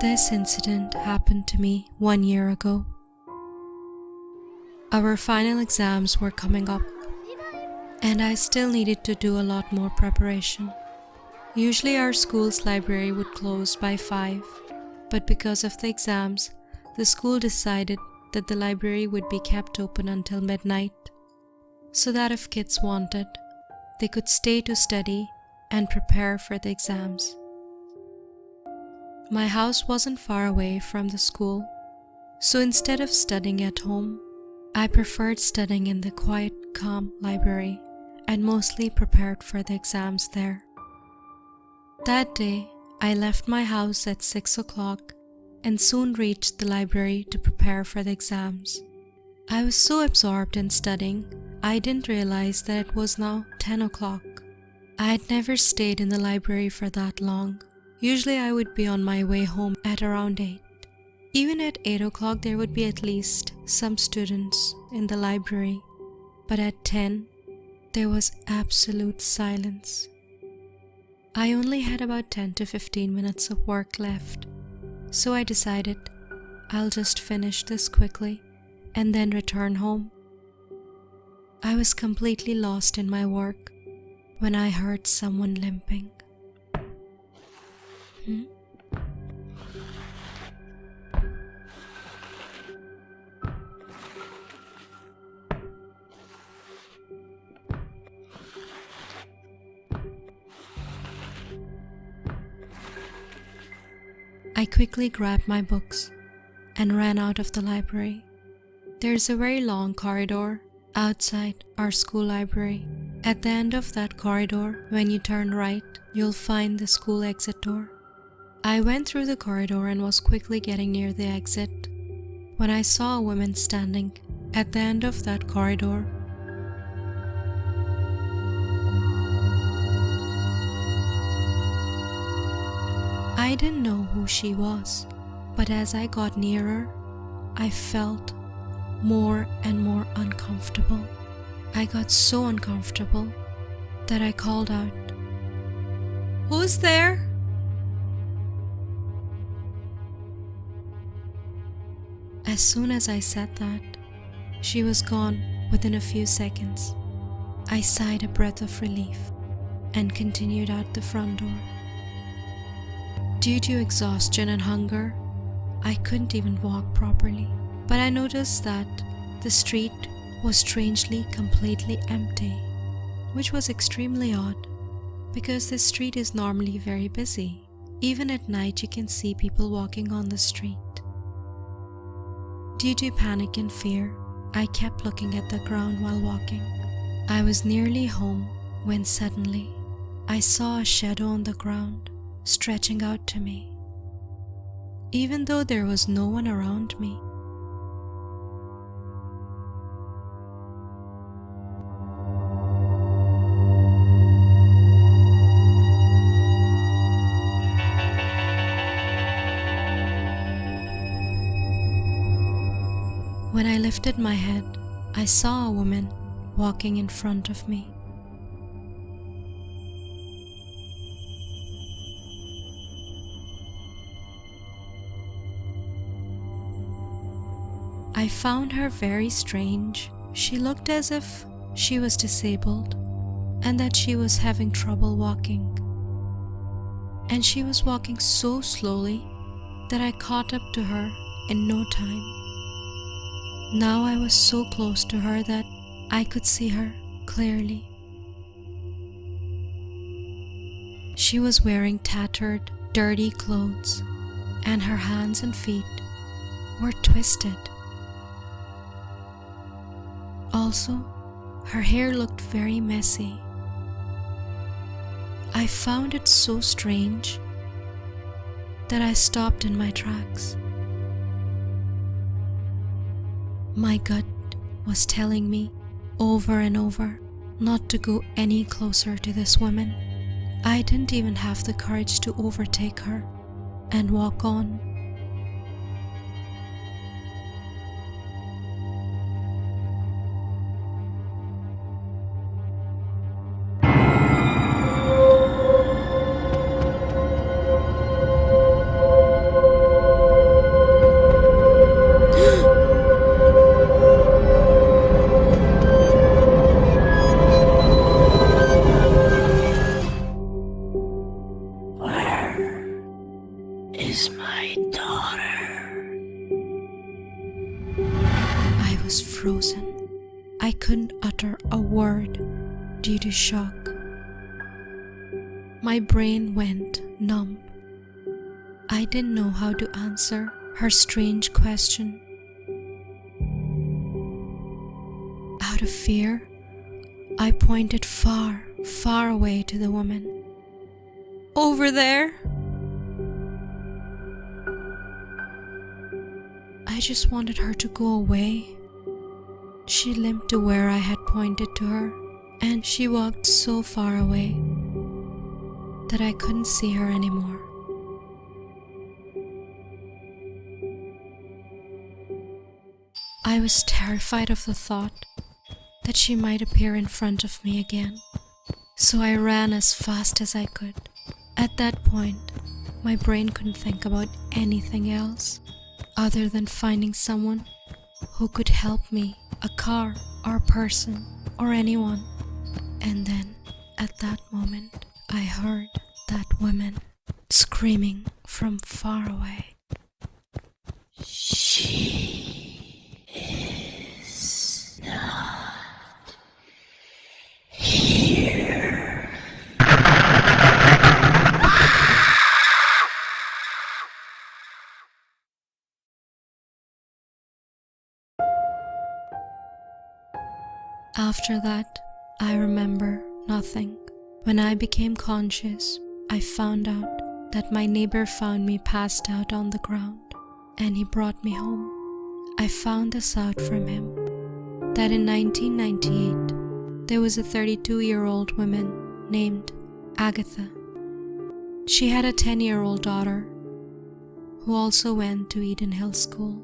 This incident happened to me 1 year ago. Our final exams were coming up, and I still needed to do a lot more preparation. Usually our school's library would close by 5, but because of the exams, the school decided that the library would be kept open until midnight, so that if kids wanted, they could stay to study and prepare for the exams. My house wasn't far away from the school, so instead of studying at home, I preferred studying in the quiet, calm library and mostly prepared for the exams there. That day, I left my house at 6 o'clock and soon reached the library to prepare for the exams. I was so absorbed in studying, I didn't realize that it was now 10 o'clock. I had never stayed in the library for that long. Usually I would be on my way home at around 8. Even at 8 o'clock there would be at least some students in the library, but at 10 there was absolute silence. I only had about 10 to 15 minutes of work left, so I decided I'll just finish this quickly and then return home. I was completely lost in my work when I heard someone limping. I quickly grabbed my books and ran out of the library. There's a very long corridor outside our school library. At the end of that corridor, when you turn right, you'll find the school exit door. I went through the corridor and was quickly getting near the exit when I saw a woman standing at the end of that corridor. I didn't know who she was, but as I got nearer, I felt more and more uncomfortable. I got so uncomfortable that I called out, "Who's there?" As soon as I said that, she was gone within a few seconds. I sighed a breath of relief and continued out the front door. Due to exhaustion and hunger, I couldn't even walk properly, but I noticed that the street was strangely completely empty, which was extremely odd because this street is normally very busy. Even at night you can see people walking on the street. Due to panic and fear, I kept looking at the ground while walking. I was nearly home when suddenly I saw a shadow on the ground stretching out to me, even though there was no one around me. When I lifted my head, I saw a woman walking in front of me. I found her very strange. She looked as if she was disabled and that she was having trouble walking. And she was walking so slowly that I caught up to her in no time. Now I was so close to her that I could see her clearly. She was wearing tattered, dirty clothes, and her hands and feet were twisted. Also, her hair looked very messy. I found it so strange that I stopped in my tracks. My gut was telling me over and over not to go any closer to this woman. I didn't even have the courage to overtake her and walk on. is my daughter. I was frozen. I couldn't utter a word due to shock. My brain went numb. I didn't know how to answer her strange question. Out of fear, I pointed far, far away to the woman. Over there! I just wanted her to go away. She limped to where I had pointed to her, and she walked so far away that I couldn't see her anymore. I was terrified of the thought that she might appear in front of me again, so I ran as fast as I could. At that point, my brain couldn't think about anything else other than finding someone who could help me, a car or a person or anyone. And then, at that moment, I heard that woman screaming from far away. She is not here. After that, I remember nothing. When I became conscious, I found out that my neighbor found me passed out on the ground, and he brought me home. I found this out from him, that in 1998, there was a 32-year-old woman named Agatha. She had a 10-year-old daughter who also went to Eden Hill School.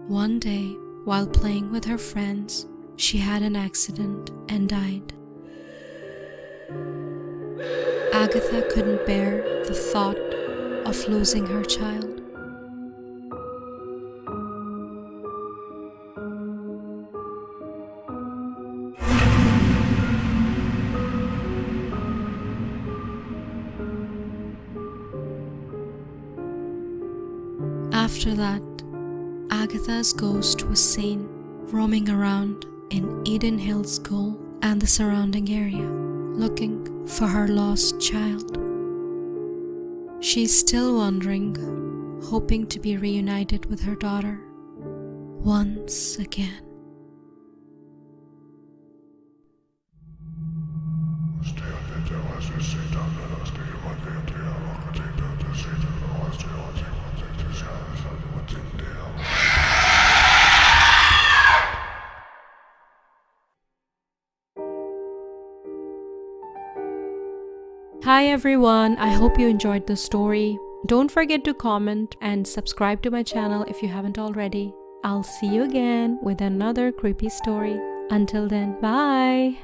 One day, while playing with her friends, she had an accident and died. Agatha couldn't bear the thought of losing her child. After that, Agatha's ghost was seen roaming around in Eden Hill School and the surrounding area, looking for her lost child. She's still wandering, hoping to be reunited with her daughter once again. Hi everyone, I hope you enjoyed the story. Don't forget to comment and subscribe to my channel if you haven't already. I'll see you again with another creepy story. Until then, bye!